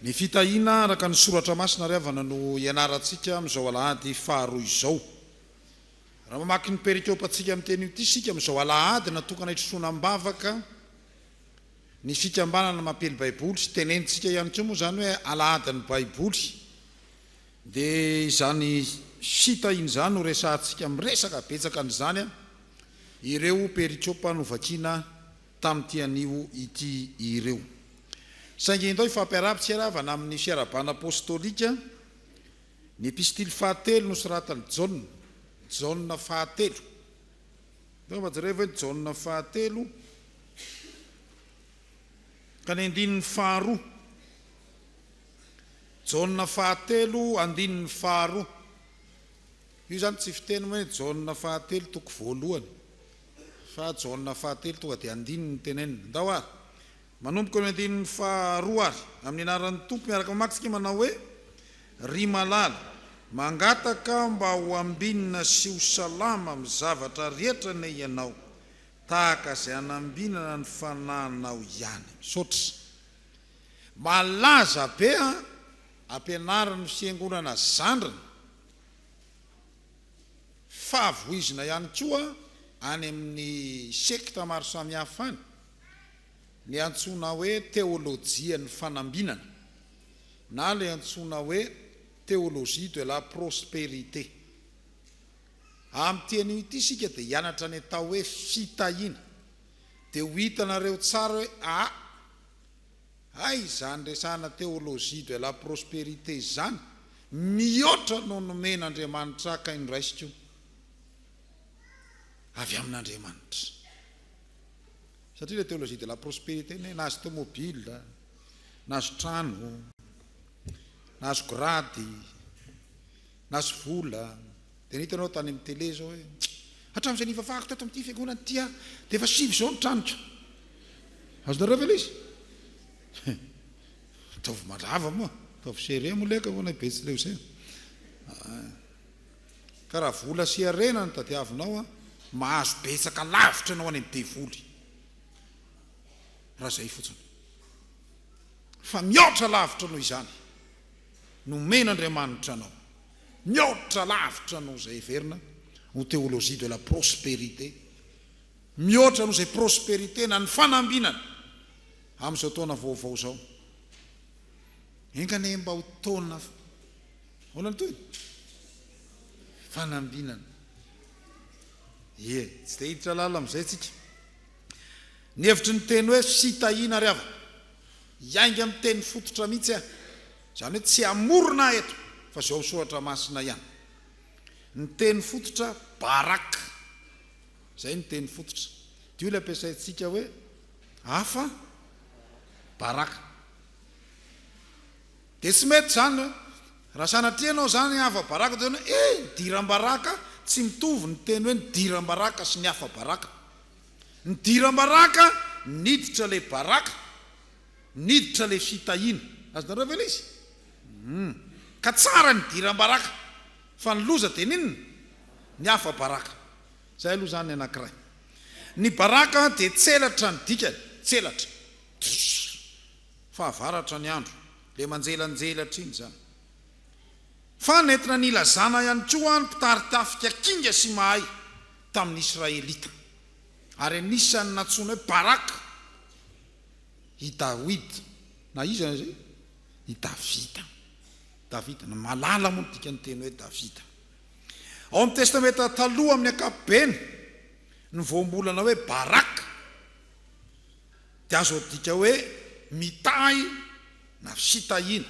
Ny fitahina araka ny soratra masina riavana no ianarantsika amin'izao Alahady faharoa izao. Raha mamaky ny perikôpantsika amin'ny teny ity sika amin'izao Alahady natokana hitrosoana ambavaka ny fikambanana mampely baiboly sy tenenitsika ihany koa moa zany hoe Alahady ny baiboly. Dia izany fitahina izany no resahantsika miresaka betsaka an'izany ireo perikôpa novakiana tamin'ity anio ity ireo. Saingy indao ifampiarapitsy aravana amin'ny fiarabana apostolika ny epistily fahatelo nosoratany Jauna fahatelo. Ndao jereva hoe Jauna fahatelo ka ny andininy faharoa. Jauna fahatelo andininy faharoa. Io zany tsy fiteny hoe Jauna fahatelo toko voalohany fa Jauna fahatelo tonga dia andininy tenenina. Ndao ary manomboka ny andininy faharoa ary amin'ny anaran'ny tompo miaraka mamaksika manao hoe ry malala mangataka mba ho ambinina sy ho salama amin'ny zavatra rehetra ny ianao tahaka izay anambinana ny fanahinao ihany. Misaotra malaza be ampianarany fiangonana zandrana fahavoizina ihany koa any amin'ny sekta maro samihafa any ny antsona hoe théologie ny fanambinana na le antsona hoe théologie de la prospérité. Amin'ny teny ity sika dia hianatra ny atao hoe fitahina dia ho hitanareo tsara hoe izany resahana théologie de la prospérité zany mihoatra no nomen'Andriamanitra ka indraisiko avy amin'Andriamanitra. Satria le théologie de la prospérité nahazo tomobile, nahazo trano, nahazo grady, nahazo vola. Dia hitanao tany amin'ny télé zao hoe hatramin'izay nivavahako teto amin'ity fiangonana ity dia efa 5 zao ny tranoko. Azonareo ve ilay izy? Ataovy malava moa, ataovy séré moa leka moa na betsy leo izay. Ka raha vola sy arena ny tadiavinao mahazo betsaka lavitra anao any amin'ny devoly. Raha zay fotsiny fa mihoatra lavitra noho izany nomen'Andriamanitra anao, mihoatra lavitra noho izay verina ho théologie de la prospérité, mihoatra noho izay prospérité na ny fanambinana amin'izao taona vaovao zao. Engane mba ho taona hoana ny toy fanambinana tsy dia hiditra lala amin'izay tsika. Ny hevitry ny teny hoe fitahina ry ava iainga amin'ny teny fototra mihitsy izany hoe tsy amorona eto fa zao soratra masina ihany. Ny teny fototra baraka, zay ny teny fototra. Dio ilay ampiasaintsika hoe hafa baraka. Dia tsy mety zany raha sanatrianao zany hafa baraka dia diram-baraka tsy mitovy ny teny hoe ny diram-baraka sy ny hafa baraka. Ny diram-baraka niditra le baraka, niditra le fitahina. Azonareo ve ilay izy? Ka tsara ny diram-baraka fa ny loza dia ninona? Ny hafa baraka. Zay aloha zany anankiray. Ny baraka dia tselatra ny dikany, tselatra fa avaratra ny andro, le manjelanjelatra iny zany. Fa nentina nilazana ihany koa ny mpitaritafika kinga sy mahay tamin'ny Israelita. Ary anisany natsoina hoe baraka i Dawida na iza zay i Davida na malala moa dika ny teny hoe Davida. Ao amin'ny testamenta taloha amin'ny ankapobeny ny voambolana hoe baraka dia azo dika hoe mitahy na fitahina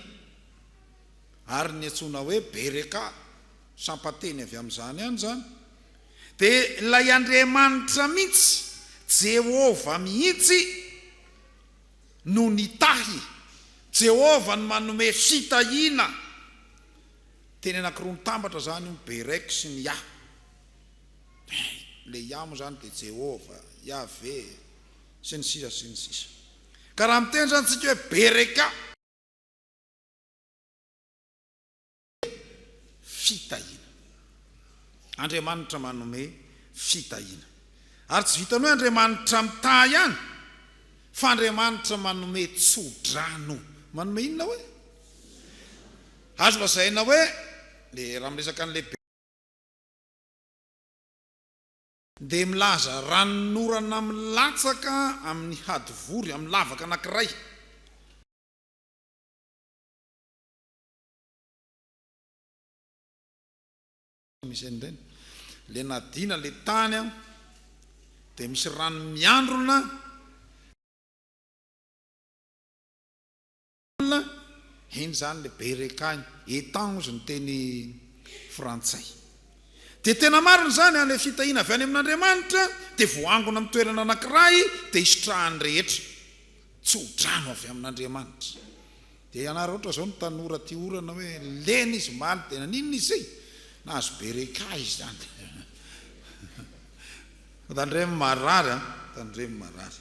ary ny antsoina hoe bereka sampateny avy amin'izany ihany zany. Dia ilay Andriamanitra mihitsy Jehova mihitsy no nitahy, Jehova no manome fitahina. Teny anankiroa nitambatra zany io berek sy ny Yah. Le Yah moa zany dia Jehova, Yahve sy ny sisa sy ny sisa. Ka raha miteny zany tsika hoe bereka fitahina, Andriamanitra manome fitahina. Ary tsy vitany hoe Andriamanitra mitahy ihany fa Andriamanitra manome tsodrano. Manome inona hoe azo lazaina hoe le raha miresaka an'lehibe dia milaza ranonorana milatsaka amin'ny hadivory amin'ny lavaka anankiray misy an'ireny le nadina le tany a dia misy rano miandrona iny zany le berekany étang ozy ny teny frantsay dia tena marina zany le fitahina avy any amin'Andriamanitra dia voangona amin'ny toerana anankiray dia hisotrahany rehetra tsy ho drano avy amin'Andriamanitra. dia ianareo ohatra zao ny tanora ty orana hoe lena izy maly dia naninona izy na azo bereka izy zany tandremy marary tandremy marary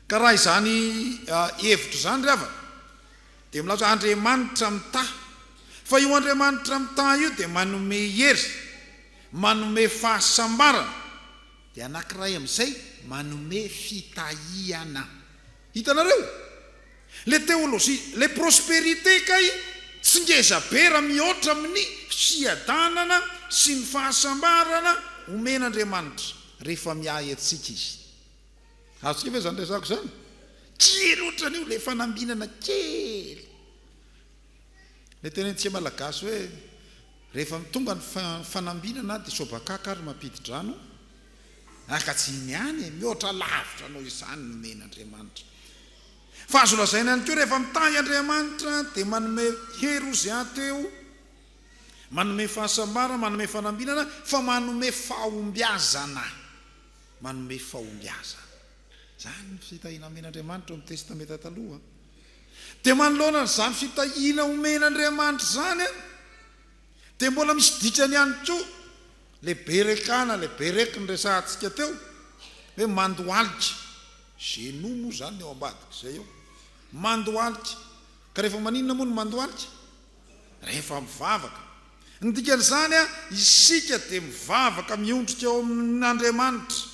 ka raha izany hevitra zany ry ava dia milaza Andriamanitra mita fa io Andriamanitra mita io dia manome hery manome fahasambarana dia anankiray amin'izay manome fitahiana. Hitanareo le théologie le prospérité kay tsy ngeza be raha mihoatra amin'ny fiadanana sy ny fahasambarana omen'Andriamanitra rehefa miahy atsika izy. Azontsika ve zany resako zany kely ohatran'io le fanambinana kely le tenentsika malagasy hoe rehefa tonga ny fanambinana dia sobakaka ary Mpitandrina aka tsy niany mihoatra lavitra anao izany nomen'Andriamanitra. Fa azo lazaina ihany koa rehefa mitahy Andriamanitra dia manome hery ozy ateo manome fahasambarana manome fanambinana fa manome fahombiazana manome fahombiazana. Zany ny fitahiana omen'Andriamanitra amin'ny testamenta taloha dia manoloana zany fitahiana omen'Andriamanitra zany dia mbola misy dikany ihany koa le berekana le bereky ny resantsika teo hoe mandoalika genou moa zany eo ambadika zay eo mandoalika ka rehefa maninona moa no mandoalika rehefa mivavaka ny dikany zany isika dia mivavaka miondrika eo amin'Andriamanitra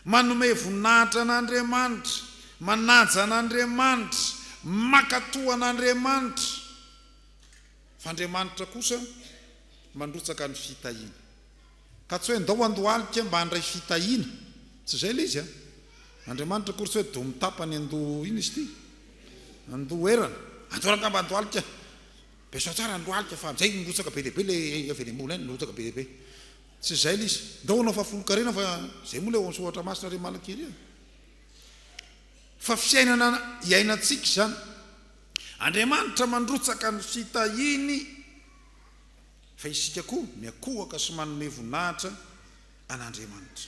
manome voninahitra an'Andriamanitra manaja an'Andriamanitra makatoa an'Andriamanitra fa Andriamanitra kosa mandrotsaka ny fitahiana ka tsy hoe ndao andohalika mba handray fitahiana tsy zay le izy Andriamanitra kosa hoe do mitapany ando ino izy ty ando erana andoraka mba andohalika beso tsara andohalika fa amizay nrotsaka be lehibe le avenemola iny nrotsaka be lehibe tsy zay le izy ndao anao fa folo-karena fa zay moa le onsohatra masina re malakiry fa fiainana iainantsika zany Andriamanitra mandrotsaka ny fitahiny fa isika koa miakohaka sy manome voninahitra an'Andriamanitra.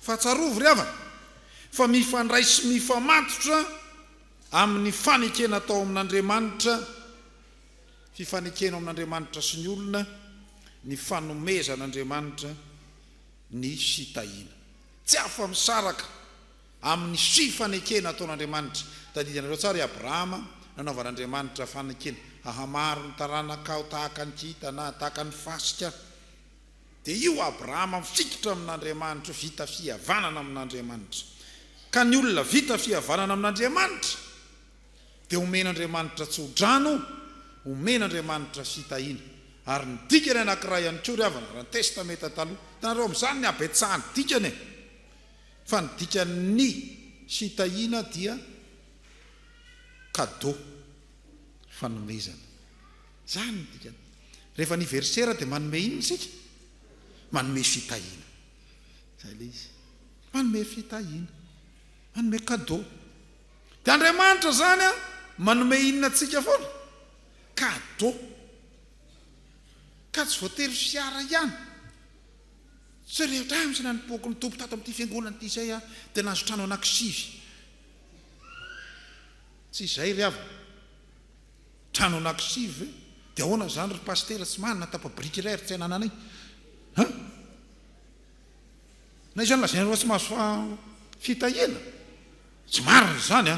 Fa tsarovy ry avana fa mifandray sy mifamatotra amin'ny fanekena atao amin'Andriamanitra fifanekena amin'Andriamanitra sy ny olona ny fanomezan'Andriamanitra ny fitahiana tsy afa misaraka amin'ny fifanekena ataon'Andriamanitra. Tadidinareo tsara Abrahama nanaovan'Andriamanitra fanekena ahamaro ny taranaka tahaka ny kita na tahaka ny fasika dia io Abrahama mifikitra amin'Andriamanitra vita fihavanana amin'Andriamanitra ka ny olona vita fihavanana amin'Andriamanitra dia omen'Andriamanitra tsy ho drano omen'Andriamanitra fitahiana ary ny dikany anankiray ihany koa ry avana raha ny testamenta taloha tanareo amin'izany ny abetsahany dikany fa ny dikan'ny fitahiana dia cadeau fanomezana zany ny dikany rehefa ny versera dia manome ino isika manome fitahiana zay le izy manome fitahiana manome cadeau dia Andriamanitra zany manome inona atsika foana cadeau ka tsy voatery fiara ihany tsy rehetra misy nanipoko ny tompo tato amin'ity fiangonana ity izay dia nahazo trano anankisivy tsy izay ry avana trano anankisivy dia ahoana zany ry pastera tsy manana tapa-briky iray ry tsy hanananay na izany lazay nareo tsy mahazo fitahiana tsy marina zany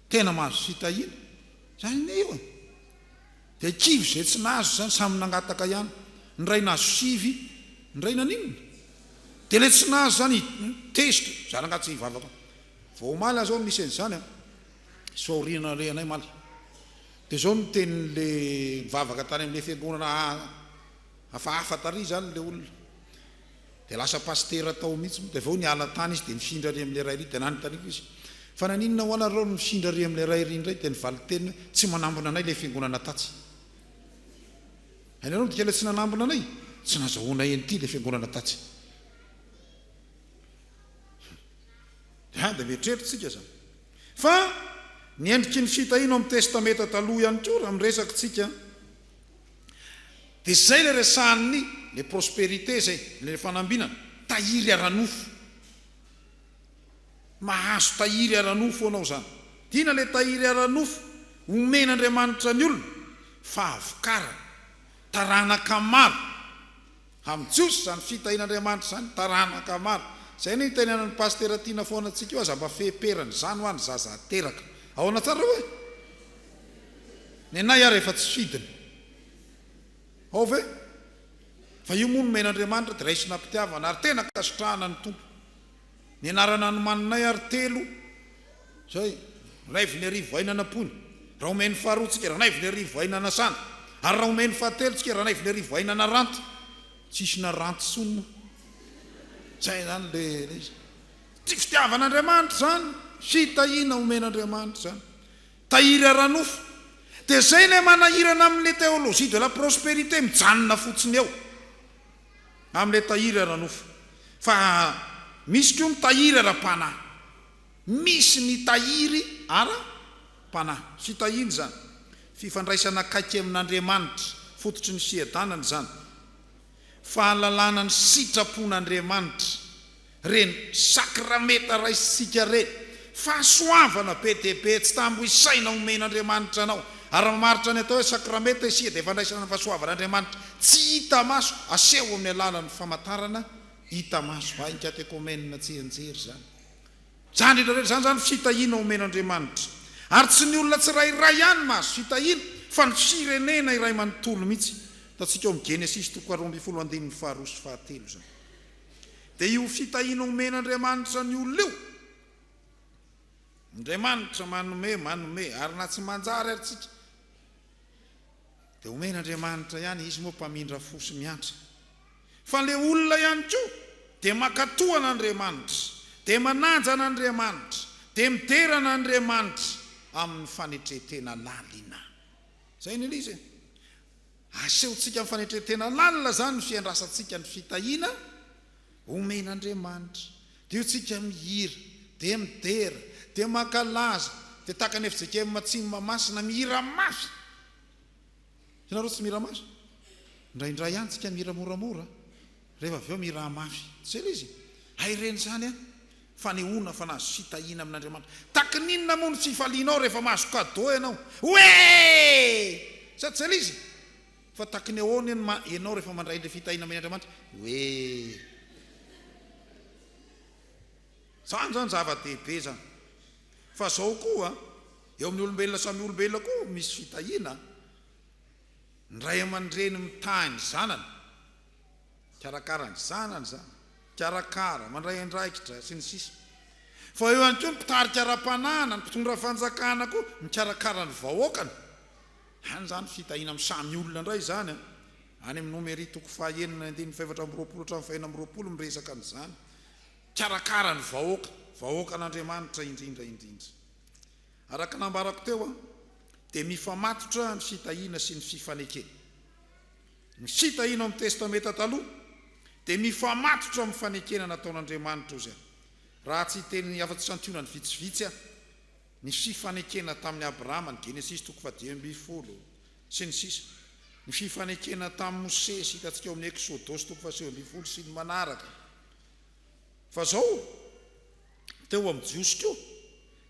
tena mahazo fitahiana zany ne io dia kivy zay tsy nahazo zany samy nangataka ihany ny ray nahazo sivy ny ray naninona dia le tsy nahazo zany tezitra zany angaty hivavaka vao maly azo misy an'izany so orinana re anay maly dia zao no teny'le mivavaka tany amin'le fiangonana hafahafa tary zany le olona dia lasa pastera tao mihitsy dia vao niala tany izy dia mifindra ry amin'le ray ry dia nanontaniako izy fa naninona ho anareo no mifindra ry amin'le ray ry indray dia nivaly teny hoe tsy manambona anay le fiangonana tatsy hainareo dikala tsy nanambona anay tsy nazahoana en'ity le fiangonana tatsy dia mieritreritsika zany fa ny endriky ny fitahina amin'ny testameta taloha ihany koa raha miresaka tsika dia zay le resahany le prospérité zay le fanambinana tahiry aranofo mahazo tahiry aranofo anao zany tiana le tahiry aranofo omen'Andriamanitra ny olona fa avokara taranaka maro amin'Jiosy zany fitahin'Andriamanitra zany taranaka maro zay no itenenan'ny pastera tiana foana antsika io aza mba feperany zany ho any zaza ateraka ahoana tsara hoe ny anay ary efa tsy fidiny ao ve fa io moa no men'Andriamanitra dia raisina mpitiavana ary tena kasitrahana ny tompo ny anarana anomaninay ary telo zay raiviny arivo ainanapony raha omeny faharoatsika ranaiviny arivo ainanasana ary raha omeny fahatelo tsika ranaiviny arivo ainana ranto tsisy na ranto sonona zay zany le tsy fitiavan'Andriamanitra zany fitahina omen'Andriamanitra zany tahiry aranofo dia zay le manahirana amin'le théologie de la prospérité mijanona fotsiny eo amin'le tahiry aranofo fa misy koa mitahiry ara-panahy misy ny tahiry ara-panahy fitahiny zany fifandraisana kaiky amin'Andriamanitra fototry ny fiadanany zany fahalalana ny sitrapon'Andriamanitra reny sakrameta raisitsika reny fahasoavana be dia be tsy tambo isaina omen'Andriamanitra anao ary mamaritra ny atao hoe sakrameta isika dia fandraisana ny fahasoavan'Andriamanitra tsy hita maso aseho amin'ny alalan'ny famantarana hita maso vainkatekomenina tsianjery zany zany rehetra zany zany fitahina omen'Andriamanitra ary tsy ny olona tsy rairay ihany maso fitahina fa ny firenena iray manontolo mihitsy tatsika eo amin'ny Genesis 2:2-4 zany dia io fitahina omen'Andriamanitra ny olona io Andriamanitra manome ary na tsy manjary ary tsika dia omen'Andriamanitra ihany izy moa mpamindra fosy miantra fa le olona ihany koa dia makatoa an'Andriamanitra dia mananja an'Andriamanitra dia midera an'Andriamanitra amin'ny fanetretena lalina zay ny izy asehotsika amin'ny fanetretena lalina zany ny fiandrasantsika ny fitahina omen'Andriamanitra dia io tsika mihira dia midera dia makalaza dia tahaka ny Fjkm Atsimon'Imahamasina mihira mafy ianareo tsy mihira mafy indraindray ihany tsika mihira moramora rehefa avy eo mihira mafy zay le izy ireny zany a fa ny ona fa nahazo fitahina amin'Andriamanitra tahaka ninona moa ny fifalianao rehefa mahazo cadeau ianao hoe sady zay le izy fa tahaka ny ahoana ianao rehefa mandray le fitahina amin'Andriamanitra hoe zany zany zava-dehibe zany fa zao koa eo amin'ny olombelona samy olombelona koa misy fitahina ny ray aman-dreny mitahiny zanany karakarany zanany zany karakara mandray andraikitra sy ny sisa fa eo ihany koa mitarika ara-panahana ny mpitondra fanjakana koa mikarakara ny vahoakany any zany fitahina amin'ny samy olona indray zany any amin'ny nomery 5:4-520 miresaka an'izany karakara ny vahoakan'Andriamanitra indrindra araka nambarako teo dia mifamatotra ny fitahina sy ny fifanekena ny fitahina amin'ny testameta taloha dia mifamatotra amin'ny fanekena nataon'Andriamanitra ozy raha tsy teny afa-tsy santionany vitsivitsy ny fifanekena tamin'ny Abrahama ny Genesis 2:20 sy ny sisa ny fifanekena tamin'ny Mosesy hitantsika eo amin'ny Exodus 2:20 sy ny manaraka fa zao teo amin'ny Jiosy koa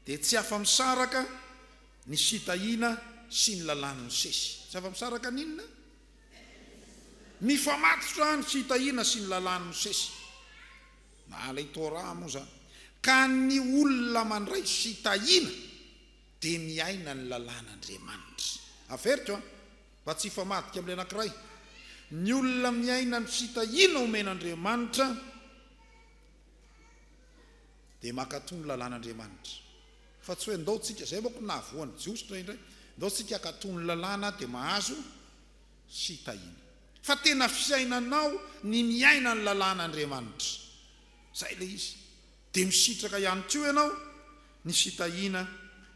dia tsy afa-misaraka ny fitahina sy ny lalàn'ny Mosesy tsy afa-misaraka ninona mifamatotra ny fitahina sy ny lalàn'ny Mosesy nalay Torah moa zany ka ny olona mandray fitahina dia miaina ny lalàn'Andriamanitra averiko mba tsy hifamadika amin'ilay anankiray ny olona miaina ny fitahina omen'Andriamanitra dia makatoa ny lalàn'Andriamanitra fa tsy hoe ndao tsika zay mako nahavoan'ny Jiosy indray ndao sika katony lalàna dia mahazo fitahina fa tena fiainanao ny miaina ny lalàn'Andriamanitra zay le izy dia misitraka ihany koa ianao ny fitahina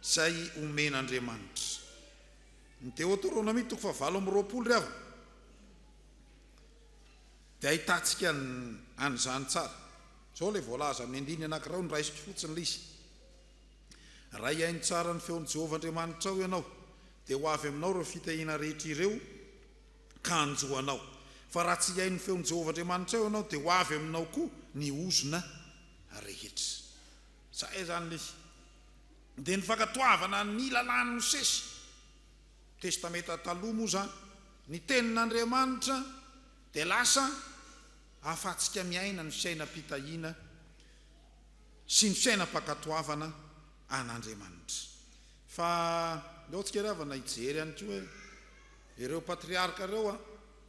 zay omen'Andriamanitra ny Deutéronome 7:20 ry ava dia ahitantsika an'izany tsara zao le voalaza amin'ny andiny anankiray ny raisiko fotsiny le izy raha iainy tsara ny feon'i Jehovah Andriamanitra ao ianao dia ho avy aminao ireo fitahina rehetra ireo ka anjoanao fa raha tsy iainy feon'i Jehovah Andriamanitra ao ianao dia ho avy aminao koa ny ozona rehetra zay zany le izy dia ny fankatoavana ny lalàna Mosesy testamenta taloha moa zany ny tenin'Andriamanitra dia lasa ahafahantsika miaina ny fiainam-pitahina sy ny fiainam-pankatoavana an'Andriamanitra fa leo tsika ravana hijery ihany koa hoe ireo patriarka ireo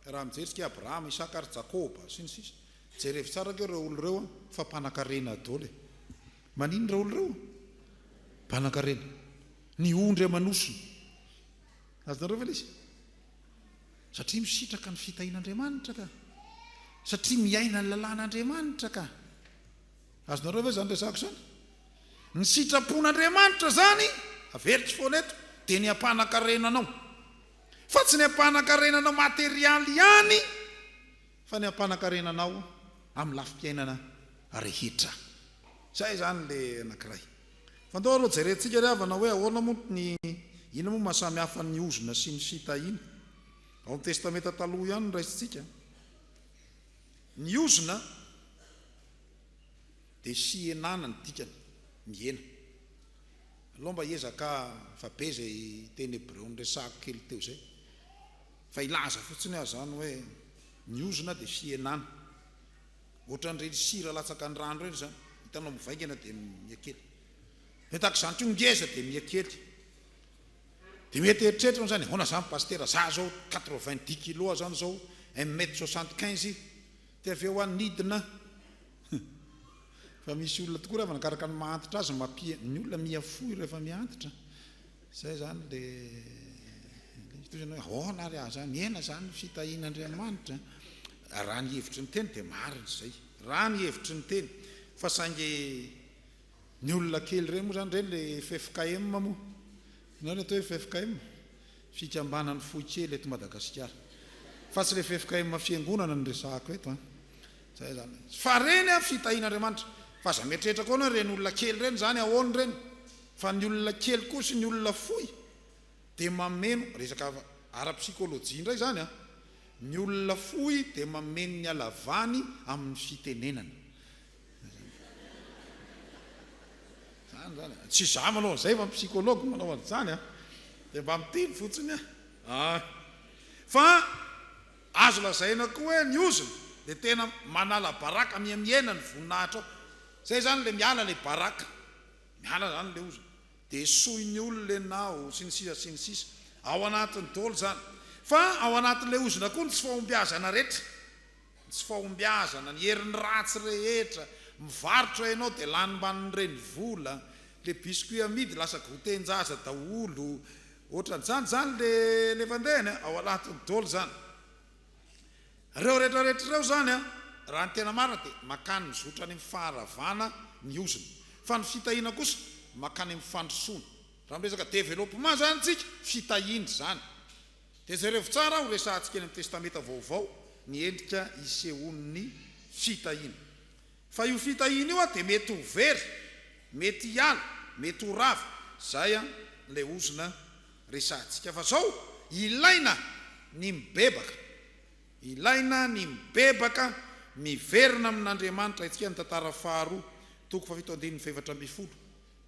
raha mijeritsika Abrahama, Isaka ary Jakoba sy ny sisa jerevy tsara keo ireo olo ireo fa mpanan-karena daholo manino ireo olo ireo mpanan-karena ny ondry amanosony azonareo ve le izy satria misitraka ny fitahin'Andriamanitra ka satria miaina ny lalàn'Andriamanitra ka azonareo ve zany resako zany ny sitrapon'Andriamanitra zany averitsy foana eto dia ny ampanan-karenanao fa tsy ny ampanan-karenanao materialy ihany fa ny ampanan-karenanao amin'ny lafim-piainana rehetra zay zany le anankiray fa ndao aloha jerentsika ry havana hoe ahoana moa ny ina moa mahasamy hafa ny ozona sy ny fitahina ao amin'ny testamenta taloha ihany raisitsika ny ozona dia fienana ny dikany miena aloha mba hiezaka fa be zay teny Hebreo nyresako kely teo zay fa ilaza fotsiny aho zany hoe ny ozona dia fienana ohatran'ireny sira latsaka ny rano reny zany hitanao mivaingana dia miakely metaka zany koa ngeza dia miakely dia mety eritreritra zany ahoana zany pastera za zao 90 kilo zany zao 1m75 dia avy eo anidina fa misy olona tokoa rehefa nakaraka ny mahantitra azy ny olona miafoy rehefa miantitra zay zany le ahoana ary aza miena zany fitahin'Andriamanitra raha ny hevitry ny teny dia marina zay raha ny hevitry ny teny fa saingy ny olona kely reny moa zany reny le Fjkm moa inao le atao hoe Fjkm fikambanan'ny fohy kely eto Madagasikara fa tsy le Fjkm fiangonana ny resako eto zay zany fa reny fitahin'Andriamanitra fa za mieritreritra koa na reny olona kely reny zany ahoany reny fa ny olona kely koa sy ny olona fohy dia mameno resaka ara-psikolojia indray zany ny olona fohy dia mameno ny alavany amin'ny fitenenana zany tsy za manao zay fa psikologa manao an'izany dia mba miteny fotsiny fa azo lazaina koa hoe ny ozona dia tena manala baraka miamiena ny voninahitra ao zay zany le miala le baraka miala zany le ozona dia soiny olona lenao sy ny sisa ao anatin'ny daholo zany fa ao anatin'le ozona koa ny tsy fahombiazana rehetra tsy fahombiazana ny herin'ny ratsy rehetra mivarotra ianao dia lanimban'ireny vola le biscuit amidy lasa gotenjaza daholo ohatran'izany zany le vandehany ao anatin'ny daholo zany reo rehetrarehetra reo zany raha ny tena marina dia makany mizotra any mifaharavana ny ozona fa ny fitahina kosa makany mifandrosoana raha miresaka développement zany tsika fitahina zany dia zareo tsara ho resantsika eny amin'ny testamenta vaovao ny endrika isehon'ny fitahina fa io fitahina io dia mety ho very mety hiala mety ho rava zay le ozona resantsika fa zao ilaina ny mibebaka miverina amin'Andriamanitra itsika ny tantara faharoa 7:7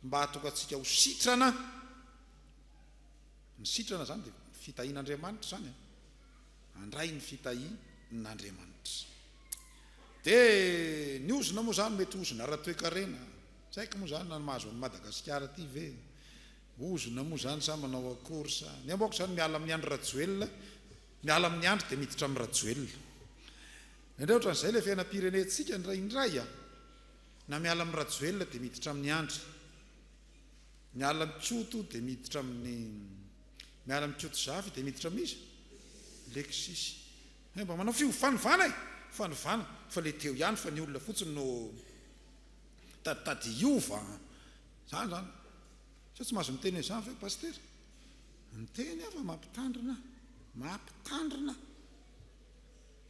mba hatokatsika ho sitrana ny sitrana zany dia fitahin'Andriamanitra zany andray ny fitahin'Andriamanitra dia ny ozona moa zany mety ozona ara-toekarena saika moa zany na mahazo amin'ny Madagasikara ty ve ozona moa zany sa manao akory sa ny amboako zany miala amin'ny andro rajoelona miala amin'ny andro dia miditra amin'ny rajoelona indray ohatran'izay le fiainam-pirenentsika ndraindray na miala amin'ny rajoelona dia miditra amin'ny andro miala amin'ny tsoto dia miditra amin'ny miala mikoto zavy dia miditra miza leksisy mba manao fiofanivana fanovana fa le teo ihany fa ny olona fotsiny no taditady iova zany zany sa tsy mahazo miteny hoe zany ve paster miteny afa mampitandrina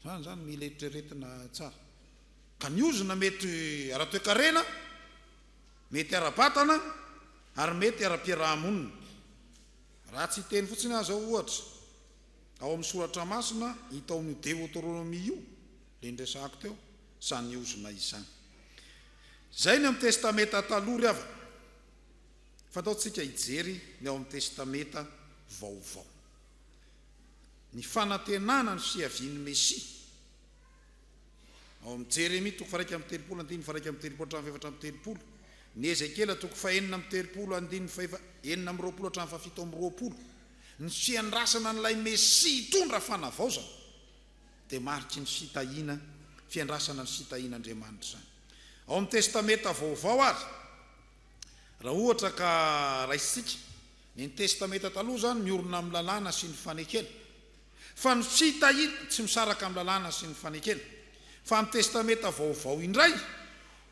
zany zany mila eritreretina tsara ka ny ozona mety ara-toekarena mety ara-batana ary mety ara-piarahamonina raha tsy teny fotsiny aza ohatra ao amin'ny soratra masina hita ao amin'io Deutéronomie io le ndresahako teo sany ozona izany zay ny amin'ny testameta taloha ry avana fataotsika hijery ny ao amin'ny testameta vaovao ny fanantenana ny fiavian'ny Mesia ao amin'ny Jeremia toko faraika amin'ny telopolo andiny faraika amin'ny telopolo hatramin'ny efatra amin'ny telopolo ny Ezekela toko fahenina amin'ny telopolo andiny enina amin'ny roapolo hatramin'ny fafito amin'ny roapolo ny fiandrasana n'ilay Mesia hitondra fanavaozana dia mariky ny fitahiana fiandrasana ny fitahian'Andriamanitra zany ao amin'ny testameta vaovao ary raha ohatra ka raisitsika ny testameta taloha zany miorona amin'ny lalàna sy ny fanekena fa ny fitahiana tsy misaraka amin'ny lalàna sy ny fanekena fa amin'ny testameta vaovao indray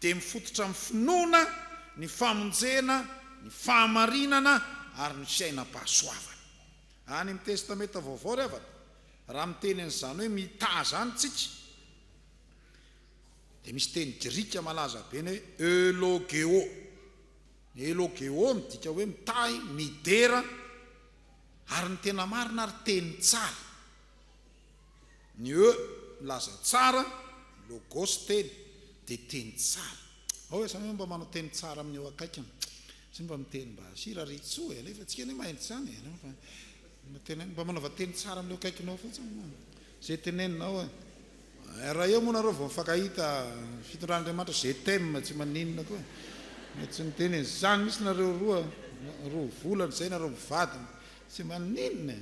dia mifototra amin'ny finoana ny famonjena ny fahamarinana ary ny fiainam-pahasoavana any amin'ny testameta vaovao ry avana raha miteny an'izany hoe mità zany tsika dia misy teny grika malaza be ny hoe elogeo midika hoe mitahy midera ary ny tena marina ary teny tsara ny milaza tsara logos teny dia teny tsara ao hoe samy mba manao teny tsara amin'ny eo akaikiny sy mba miteny mba siraritsoa alefa tsika ne mahainty zany mba manaova teny tsara amin'ny eo akaikinao fotsiny zay teneninaao raha eo moa nareo vao mifankahita fitondran'Andriamanitra zay thème tsy maninona koa mety tsy miteny zany misy nareo roa volana zay nareo mivadina tsy maninona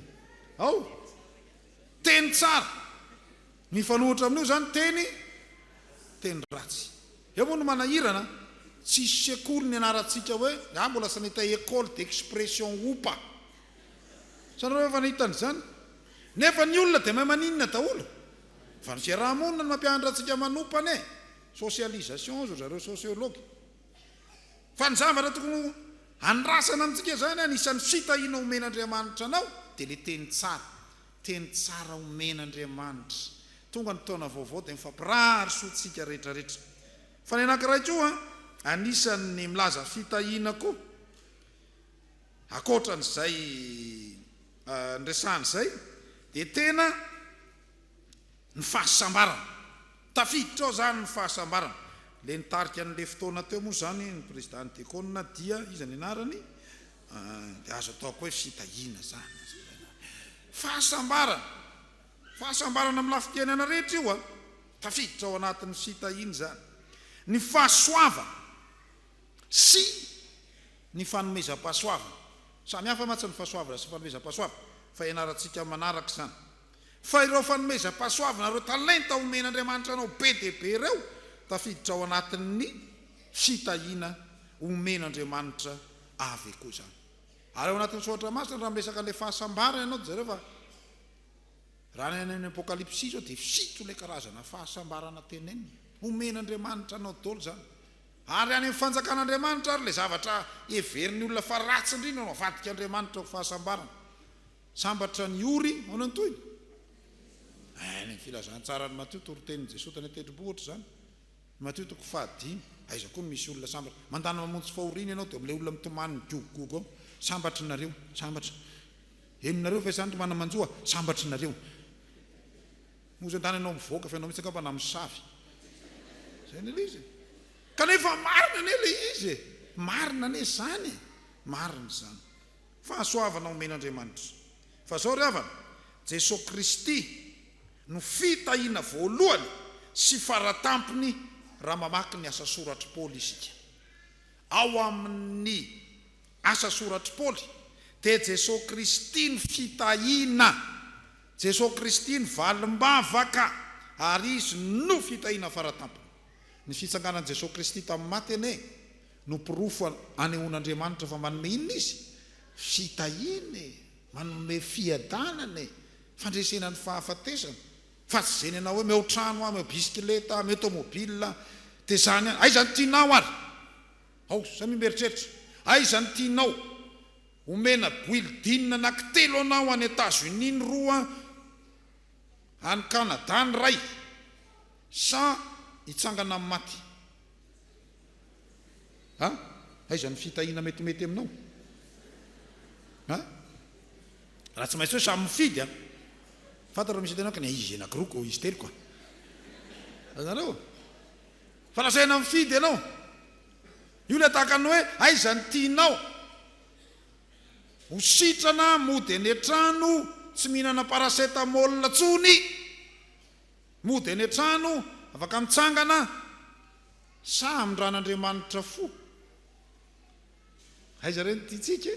ao teny tsara mifanohitra amin'io zany teny ratsy eo moa no manahirana tsisy sekoly ny anarantsika hoe mbola sa nahita école d'expression opa sanareo efa nahitany zany nefa ny olona dia mahay maninona daholo fa ny fiarahamonina no mampianatra antsika manopany socialisation zo zareo sociologue fa ny zavatra tokony andrasana amintsika zany anisan'ny fitahiana omen'Andriamanitra anao dia le teny tsara omen'Andriamanitra tonga ny taona vaovao dia mifampirary soatsika rehetrarehetra fa ny anankiray koa anisan'ny milaza fitahiana koa akoatran'izay ndresahany zay dia tena ny fahasambarana tafiditra ao zany ny fahasambarana le nitarika an'le fotoana teo moa zany ny président dekona dia izy ny anarany dia azo ataoko hoe fitahiana zany fahasambarana amin'ny lafitianana rehetra io tafiditra ao anatin'ny fitahiana zany ny fahasoava sy ny fanomezam-pahasoavana samy hafa matsy ny fahasoavana sy fanomezam-pahasoavana fa ianarantsika manaraka zany fa ireo fanomezam-pahasoavana reo talenta omen'Andriamanitra anao be dia be ireo tafiditra ao anatin'ny fitahiana omen'Andriamanitra avy koa zany ary ao anatin'ny soratra masina raha miresaka le fahasambarana ianao dia zareo fa raha ny apokalypsy zao dia fito le karazana fahasambarana tenenina omen'Andriamanitra anao dolo zany ary any amin'ny fanjakan'Andriamanitra ary le zavatra everiny olona fa ratsy indrindra no avadika Andriamanitra ho fahasambarana sambatra ny ory ao ny antoiny ny filazantsara ny Mateo Toriteny Jesosy tany tendrombohitra zany Mateo toko 5 aiza koa misy olona sambatra mandana mamontsy fahoriana ianao dia am'le olona mitomany gogogogo ao sambatra nareo eninareo fa izany tomana manjoa sambatra nareo mozy an-tany ianao mivoaka fa ianao mitsaka mba namisavy zay ny le izy kanefa marina ane le izy marina ane zany marina zany fahasoavana omen'Andriamanitra fa zao ry havana Jesosy Kristy no fitahiana voalohany sy faratampony raha mamaky ny asa soratry Paoly isika ao amin'ny asa soratry Paoly dia Jesosy Kristy ny fitahiana Jesosy Kristy ny valim-bavaka ary izy no fitahiana faratampony ny fitsanganan'i Jesosy Kristy tamin'ny maty ane no pirofo anehoan'Andriamanitra fa manome inona izy fitahiana manome fiadanana fandresena ny fahafatesana fa tsy zeny anao hoe meo trano meo bisikileta meo tomobile dia zany aizany tianao ary ao za mieritreritra aizany tianao omena building anankitelo anao any États-Unis ny roa any Canada ny ray sa hitsangana amin'ny maty aizany fitahina metimety aminao raha tsy maintsy hoe samy mifidy fantaro misy tenao ka ny izy anakiroko izy telo koa azanao fa rasaina mifidy ianao io le tahakany hoe aizany tianao ho sitrana mody eny trano tsy mihinana paracetamol tsony mody eny trano afaka mitsangana sa amindran'Andriamanitra fo aiza reny tiatsika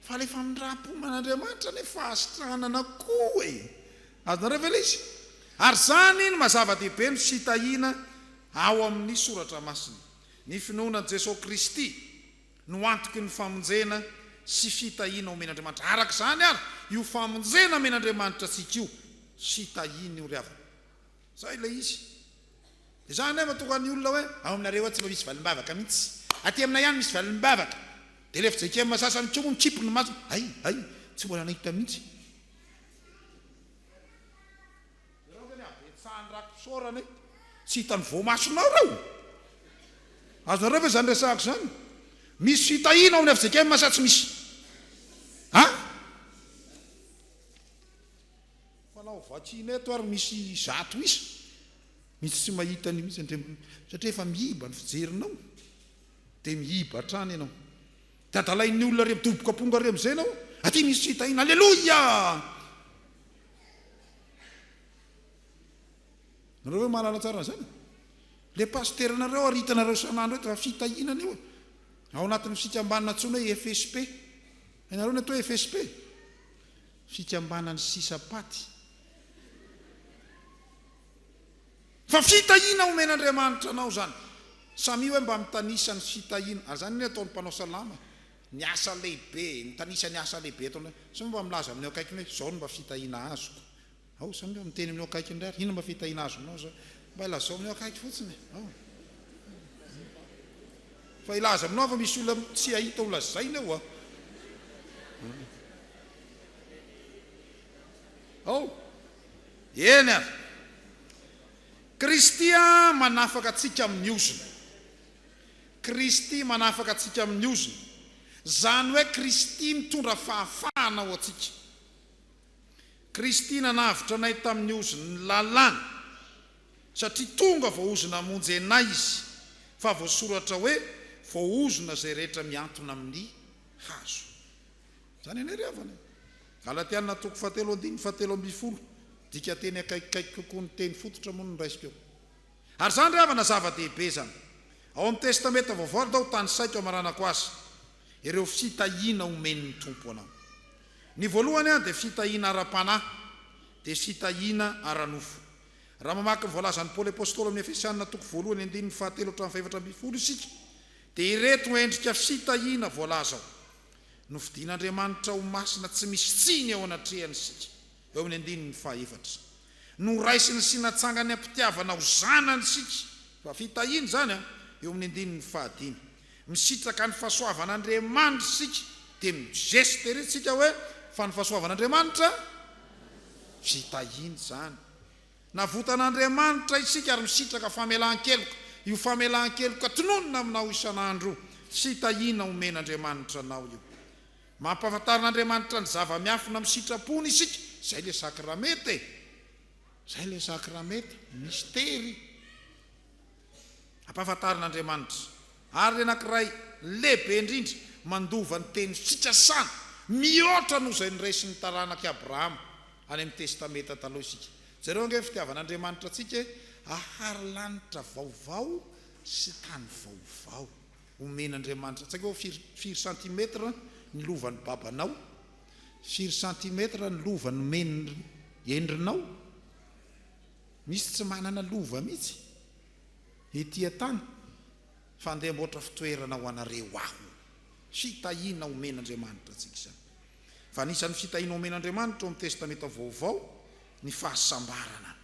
fa lefa mindrapoman'Andriamanitra ne fahasitranana koa azonareo ve le izy ary zany ny mazava-dehibe ny fitahina ao amin'ny soratra masina ny finoana Jesosy Kristy no antoky ny famonjena sy fitahina omen'Andriamanitra araka zany ary io famonjena omen'Andriamanitra tsika io fitahina io ry avana zay le izy dia zany mahatonga ny olona hoe ao aminareo tsy mba misy valim-bavaka mihitsy aty aminay ihany misy valim-bavaka dia le Fjkm sasany koa mikipo ny maso ay tsy mbola nahita mihitsy sorany tsy hitany voamasonao reo azonareo ve zany resahako zany misy fitahina ao amin'ny Fjkm sa tsy misy fanao vakina eto ary misy zato isa misy tsy mahitany mihitsy satria efa miiba ny fijerinao dia miiba hatrany ianao dadalain'ny olona re midoboka aponga re am'izay anao aty misy fitahina alleloia nareo hoe mahalala tsara zany le pasteranareo aritanareo sanandro hoe fa fitahinana io ao anatin'ny fikambanana tsony hoe FSP ianareo ny atao hoe FSP fikambanany sisapaty fa fitahina omen'Andriamanitra anao zany samy hoe mba mitanisa ny fitahina ary zany ny ataon'ny mpanao salama ny asa lehibe mitanisa ny asa lehibe ataona samy mba milaza amin'ny akaikiny hoe zao no mba fitahina azoko ao samy mba miteny amin'ny akaiky indray ary ino mba fitahina azonao zao mba ilazao amin'ny akaiky fotsiny fa ilaza aminao fa misy olona tsy ahita ho lazaina eo eny ary Kristy manafaka atsika amin'ny ozona Kristy manafaka atsika amin'ny ozona zany hoe Kristy mitondra fahafahana ao atsika Kristy nanavitra anay tamin'ny ozona ny lalàna satria tonga vao ozona hamonjy anay izy fa voasoratra hoe vao ozona zay rehetra miantona amin'ny hazo zany eny ry avana Galatiana 4:7-20 dika teny akaikikaiky kokoa ny teny fototra moa ny raisiko eo ary zany ry avana zava-dehibe zany ao amin'ny testamenta vaovao dao tany saiko amaranako azy ireo fitahina omen'ny tompo anao ny voalohany dia fitahina ara-panahy dia fitahina ara-nofo raha mamaky ny voalazan'ny Paoly apôstôly amin'ny Efesianina 1:7-7 isika dia ireto endrika fitahina voalaza ao no fidian'Andriamanitra ho masina tsy misy tsiny ao anatrehany isika eo amin'ny 4 no raisiny sy natsangany ampitiavana ho zanany isika fa fitahina zany eo amin'ny 5 misitraka ny fahasoavan'Andriamanitra isika dia mijesitery tsika hoe fa ny fahasoavan'Andriamanitra fitahina zany navotan'Andriamanitra isika ary misitraka famelan-keloka io famelan-keloka tononona aminao isan'andro fitahina omen'Andriamanitra anao io mampahafantarin'Andriamanitra ny zava-miafina misitrapony isika zay le sakramety mistery ampahafantarin'Andriamanitra ary le anankiray lehibe indrindra mandova ny teny fikasana mihoatra noho zay nyraisin'ny taranaky Abrahama any amin'ny testamenta taloha isika zareo ange fitiavan'Andriamanitra atsika ahary lanitra vaovao sy tany vaovao omen'Andriamanitra tsaka ho 4 cm ny lovan'ny babanao 4 cm ny lovan'ny men'ny endrinao misy tsy manana lova mihitsy ety tany fandeha mboatra fitoerana ho anareo aho fitahina omen'Andriamanitra tsika zany fa nisan'ny fitahiana omen'Andriamanitra amin'ny testamenta vaovao ny fahasambarana.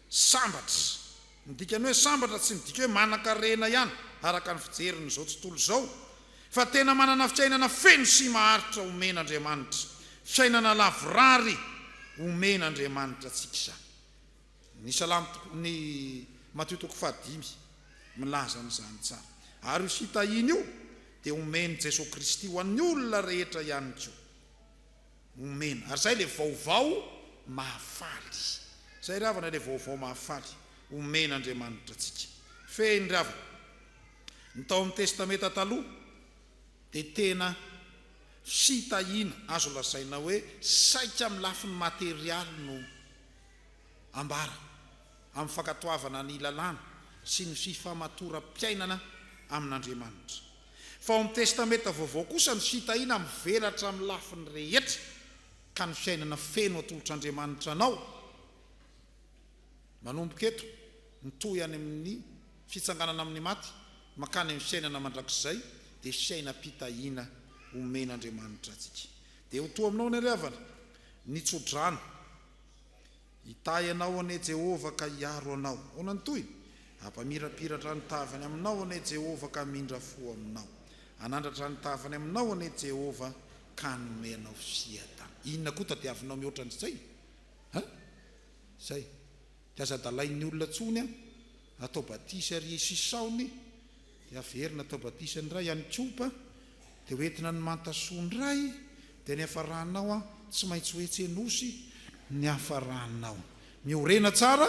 Sambatra, midikany hoe sambatra tsy midika hoe manan-karena ihany araka ny fijeriny izao tontolo izao, fa tena manana fiainana feno sy maharitra omen'Andriamanitra, fiainana lavorary omen'Andriamanitra tsika izany. Ny salamo ny Mateo 5 milaza n'izany tsara. Ary io fitahiana io dia omeny Jesosy Kristy ho an'ny olona rehetra ihany koa. Omena. Ary zay le vaovao mahafaly. Zay ravana le vaovao mahafaly omen'Andriamanitra tsika. Feny ravana. Ny tao amin'ny testamenta taloha dia tena fitahiana azo lazaina hoe saika amin'ny lafiny materialy no ambara amin'ny fankatoavana ny lalàna sy ny fifamatora-piainana amin'Andriamanitra. Fa ao amin'ny testamenta vaovao kosa ny fitahiana mivelatra amin'ny lafiny rehetra ka ny fiainana feno atolotr'Andriamanitra anao. Manomboka eto mitohy any amin'ny fitsanganana amin'ny maty makany amin'ny fiainana mandrakizay dia fiainam-pitahiana omen'Andriamanitra atsika. Dia ho toa aminao ny ravana ny tsodrano hitahy anao ane Jehova ka hiaro anao. Ahoana ny toy? Hampamirapiratra ny tavany aminao ane Jehova ka mindra fo aminao. Anandratra ny tavany aminao ane Jehova ka nomenao fiatana. Inona koa tadiavinao mihoatra n'izay? Zay. Dia aza dalain'ny olona tsony atao batisy ary isisaony, dia averina atao batisy ny ray ihany kopa, dia hoentina ny mantasoany ray, dia ny hafaranao tsy maintsy hoetsenosy ny hafaranao. Miorena tsara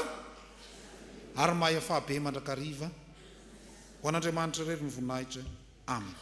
ary mahay fahabe mandrakariva ho an'Andriamanitra rery ny voninahitra. Amen.